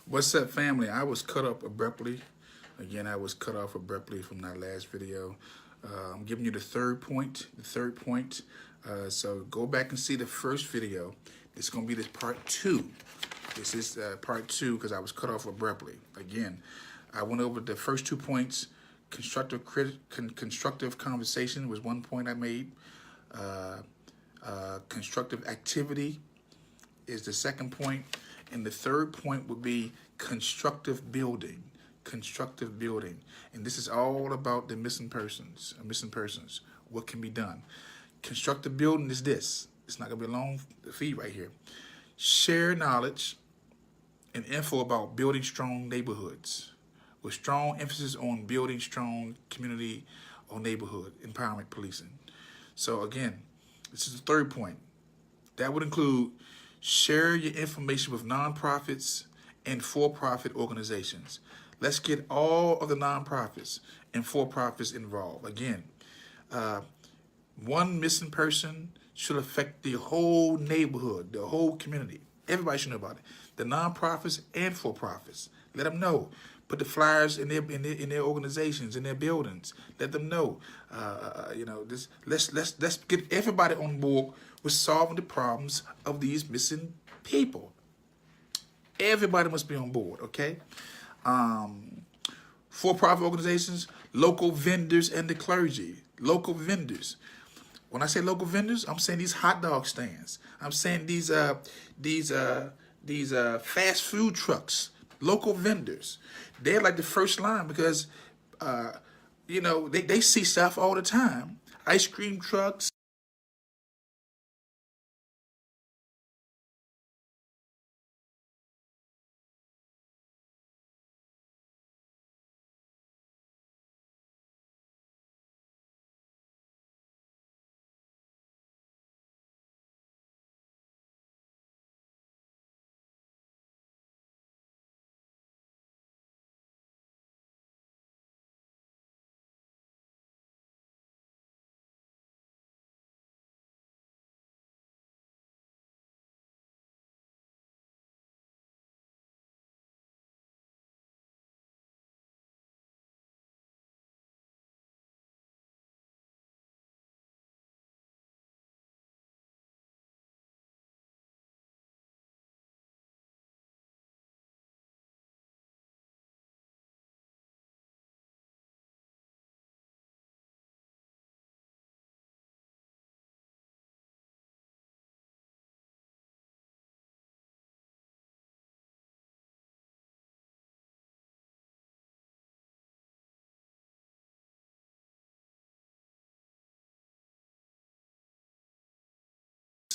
What's up, family? I was cut off abruptly. Again, I was cut off abruptly from that last video. I'm giving you the third point. So go back and see the first video. It's going to be this part two. This is part two because I was cut off abruptly. Again, I went over the first 2 points. Constructive conversation was one point I made. Constructive activity is the second point. And the third point would be constructive building. Constructive building. And this is all about the missing persons. What can be done? Constructive building is this. It's not going to be a long feed right here. Share knowledge and info about building strong neighborhoods with strong emphasis on building strong community or neighborhood empowerment policing. So again, this is the third point. That would include share your information with nonprofits and for-profit organizations. Let's get all of the nonprofits and for-profits involved. Again, one missing person should affect the whole neighborhood, the whole community. Everybody should know about it. The nonprofits and for-profits. Let them know. Put the flyers in their organizations, in their buildings. Let them know. Let's get everybody on board with solving the problems of these missing people. Everybody must be on board, okay? For-profit organizations, local vendors, and the clergy. Local vendors. When I say local vendors, I'm saying these hot dog stands. I'm saying these fast food trucks. Local vendors. They're like the first line because, they see stuff all the time. Ice cream trucks.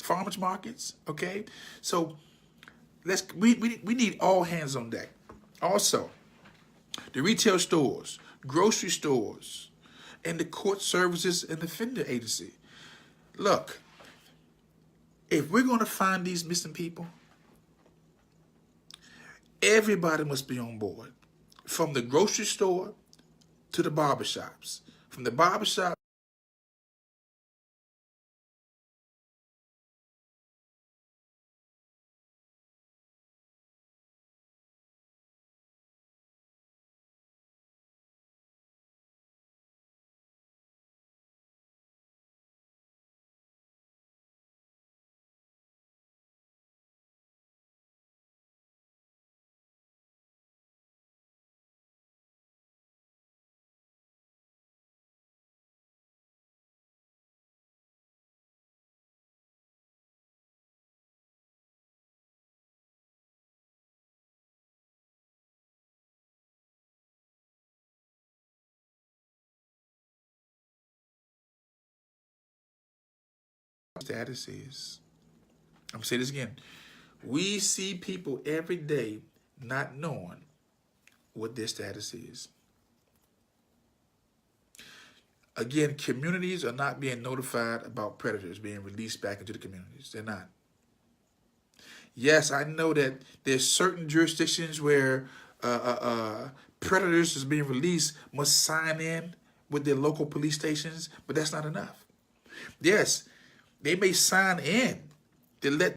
Farmers markets, okay? So we need all hands on deck. Also, the retail stores, grocery stores, and the court services and defender agency. Look, if we're going to find these missing people, everybody must be on board. From the grocery store to the barbershops. From the barbershop status is. I'm going to say this again. We see people every day not knowing what their status is. Again, communities are not being notified about predators being released back into the communities. They're not. Yes, I know that there's certain jurisdictions where predators is being released must sign in with their local police stations, but that's not enough. Yes, they may sign in to let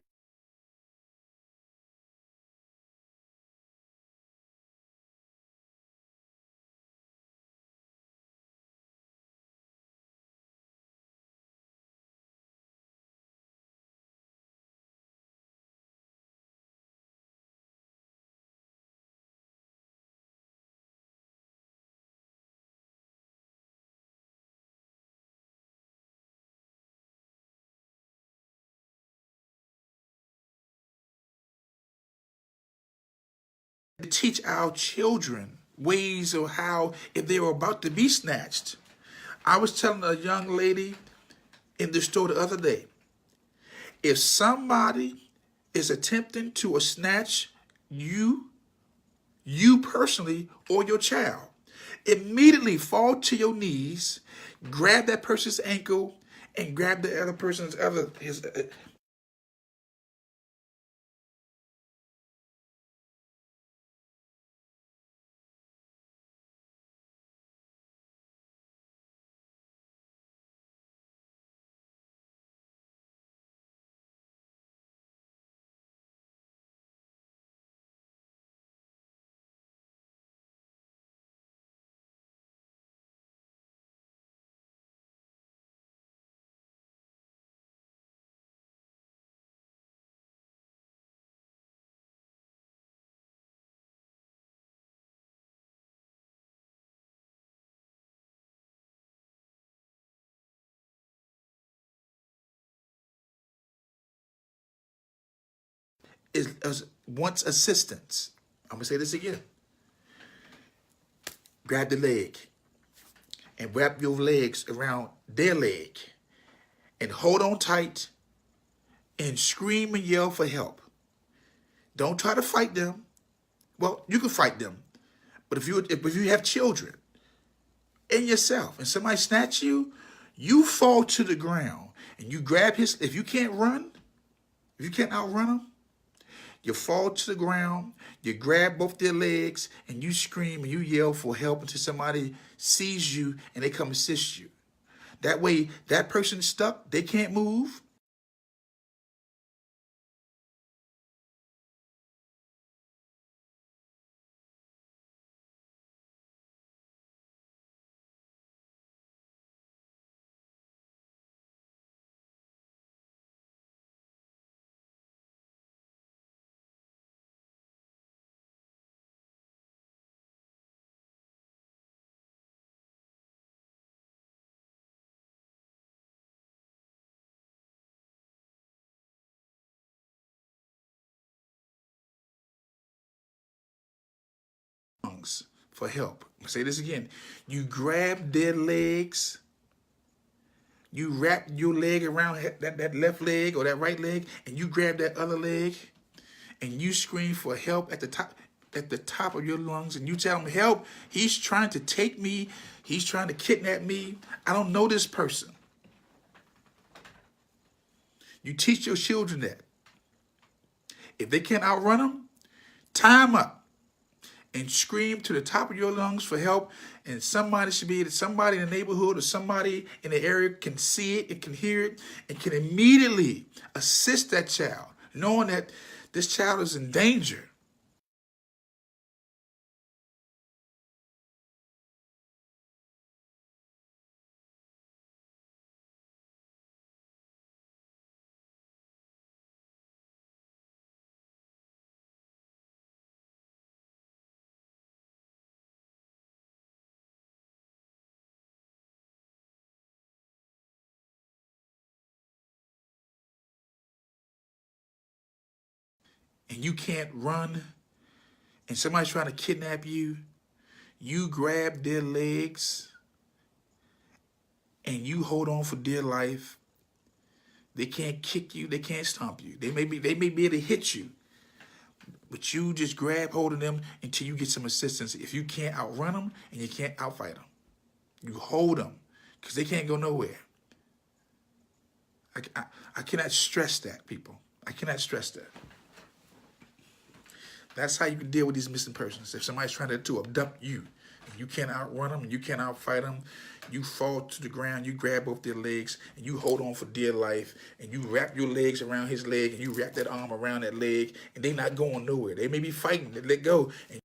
to teach our children ways of how, if they were about to be snatched. I was telling a young lady in the store the other day, if somebody is attempting to snatch you, you personally, or your child, immediately fall to your knees, grab that person's ankle, and grab the other person's his. Wants assistance. I'm gonna say this again. Grab the leg and wrap your legs around their leg and hold on tight and scream and yell for help. Don't try to fight them. Well, you can fight them, but if you have children and yourself and somebody snatch you, you fall to the ground and you grab his. If you can't run, if you can't outrun them, you fall to the ground, you grab both their legs, and you scream and you yell for help until somebody sees you and they come assist you. That way, that person's stuck, they can't move. For help. I'll say this again. You grab their legs, you wrap your leg around that left leg or that right leg, and you grab that other leg, and you scream for help at the top of your lungs, and you tell him, help, he's trying to take me, he's trying to kidnap me. I don't know this person. You teach your children that. If they can't outrun them, tie them up and scream to the top of your lungs for help. And somebody should be, somebody in the neighborhood or somebody in the area can see it and can hear it and can immediately assist that child, knowing that this child is in danger. And you can't run and somebody's trying to kidnap you, you grab their legs and you hold on for dear life. They can't kick you, they can't stomp you. They may be able to hit you, but you just grab hold of them until you get some assistance. If you can't outrun them and you can't outfight them, you hold them because they can't go nowhere. I cannot stress that, people. I cannot stress that. That's how you can deal with these missing persons. If somebody's trying to abduct you, and you can't outrun them, and you can't outfight them, you fall to the ground, you grab both their legs, and you hold on for dear life, and you wrap your legs around his leg, and you wrap that arm around that leg, and they're not going nowhere. They may be fighting, they let go, and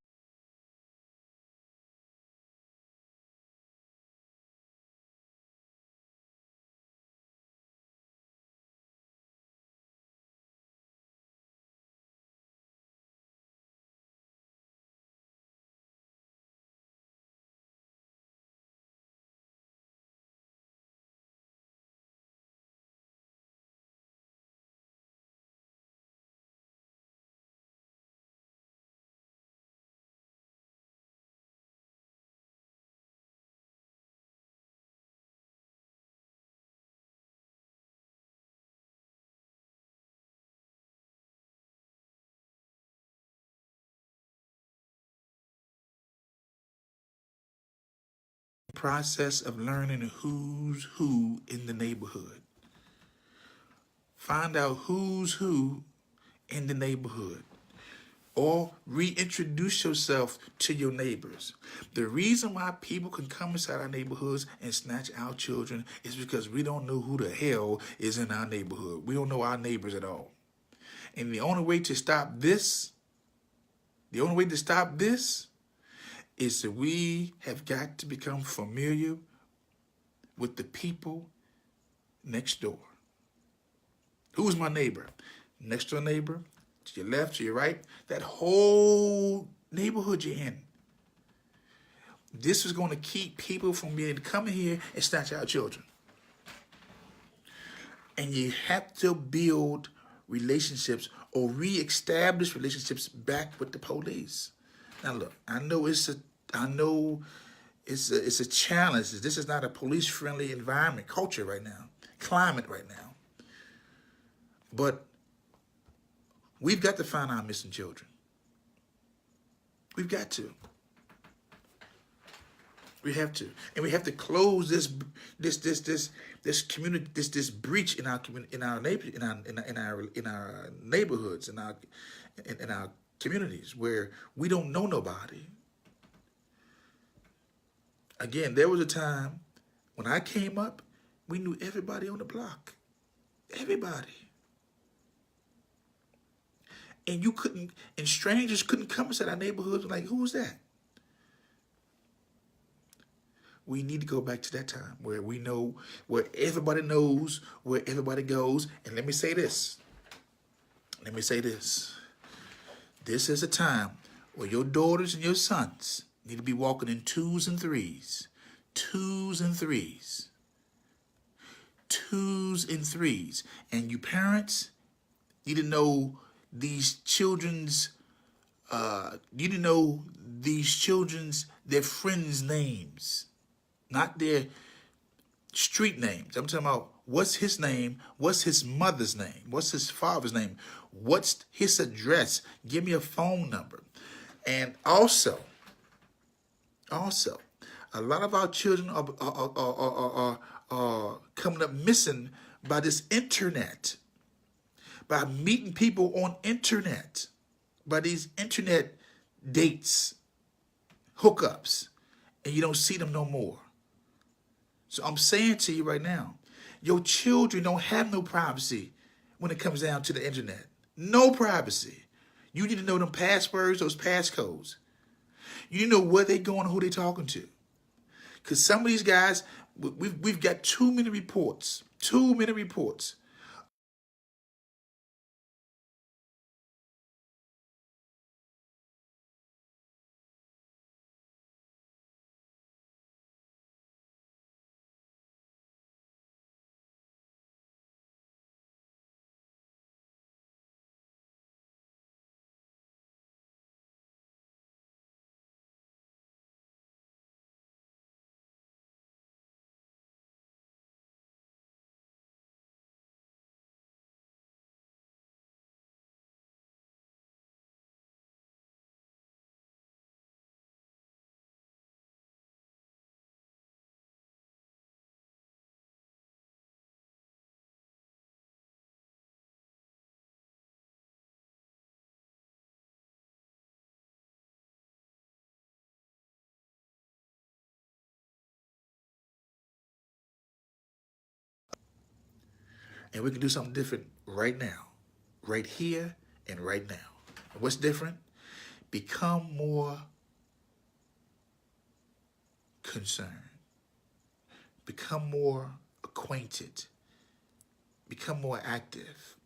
process of learning who's who in the neighborhood. Find out who's who in the neighborhood. Or reintroduce yourself to your neighbors. The reason why people can come inside our neighborhoods and snatch our children is because we don't know who the hell is in our neighborhood. We don't know our neighbors at all. And the only way to stop this, is that we have got to become familiar with the people next door. Who's my neighbor? Next door neighbor, to your left, to your right, that whole neighborhood you're in. This is going to keep people from being able to come in here and snatch our children. And you have to build relationships or reestablish relationships back with the police. Now look, I know it's a challenge. This is not a police-friendly environment, culture right now, climate right now. But we've got to find our missing children. We've got to. We have to, and we have to close this community, this breach in our community, in our neighborhoods, in our communities where we don't know nobody. Again, there was a time when I came up, we knew everybody on the block, everybody. And strangers couldn't come inside our neighborhoods like, who was that? We need to go back to that time where we know, where everybody knows where everybody goes. And let me say this. This is a time where your daughters and your sons need to be walking in twos and threes. And you parents need to know these children's, their friends' names, not their street names. I'm talking about what's his name, what's his mother's name, what's his father's name, what's his address, give me a phone number. And also, a lot of our children are coming up missing by this internet, by meeting people on internet, by these internet dates, hookups, and you don't see them no more. So I'm saying to you right now, your children don't have no privacy when it comes down to the internet. No privacy. You need to know them passwords, those passcodes. You need to know where they're going, who they're talking to. Because some of these guys, we've got too many reports and we can do something different right now, right here and right now. And what's different? Become more concerned. Become more acquainted. Become more active.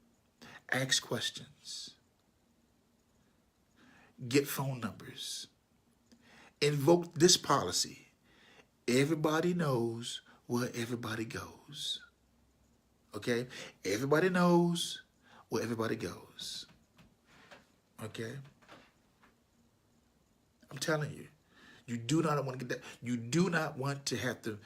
Ask questions. Get phone numbers. Invoke this policy. Everybody knows where everybody goes. Okay? Everybody knows where everybody goes. Okay? I'm telling you. You do not want to get that. You do not want to have to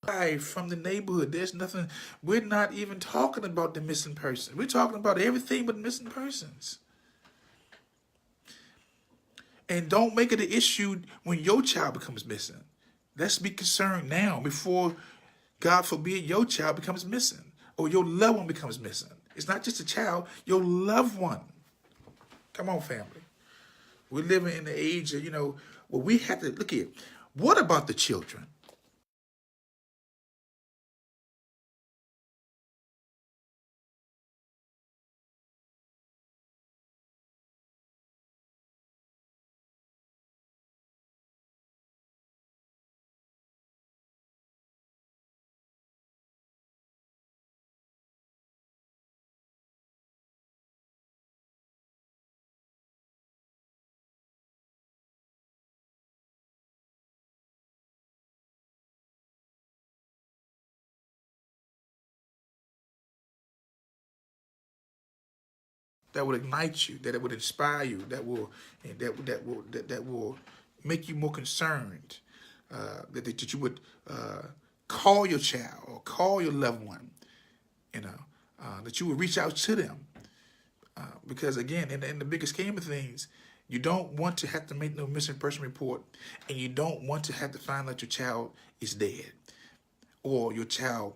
from the neighborhood. There's nothing. We're not even talking about the missing person. We're talking about everything but missing persons. And don't make it an issue when your child becomes missing. Let's be concerned now before, God forbid, your child becomes missing or your loved one becomes missing. It's not just a child, your loved one. Come on, family. We're living in the age of, well, we have to look at, what about the children? That will ignite you, that it would inspire you, that will make you more concerned, that you would call your child or call your loved one, that you would reach out to them, because again, in the bigger scheme of things, you don't want to have to make no missing person report, and you don't want to have to find out your child is dead or your child.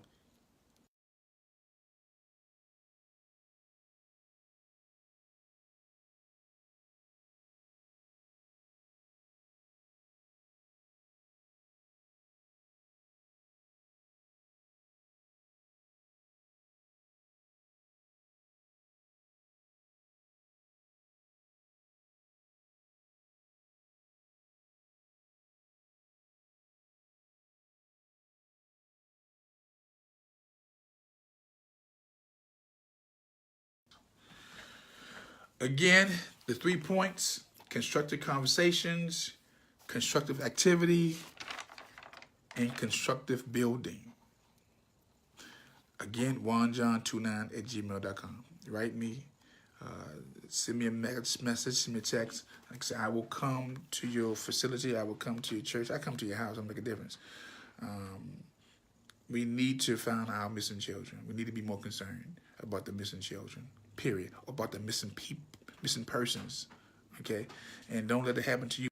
Again, the 3 points: constructive conversations, constructive activity, and constructive building. Again, juanjohn29@gmail.com. Write me, send me a message, send me a text. Like I said, I will come to your facility. I will come to your church. I come to your house. I'll make a difference. We need to find our missing children. We need to be more concerned about the missing children, period, about the missing missing persons, okay? And don't let it happen to you.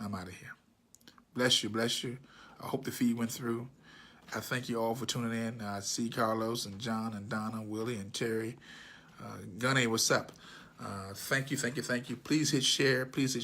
I'm out of here. Bless you, bless you. I hope the feed went through. I thank you all for tuning in. I see Carlos and John and Donna, Willie and Terry. Gunny, what's up? Thank you, thank you, thank you. Please hit share. Please hit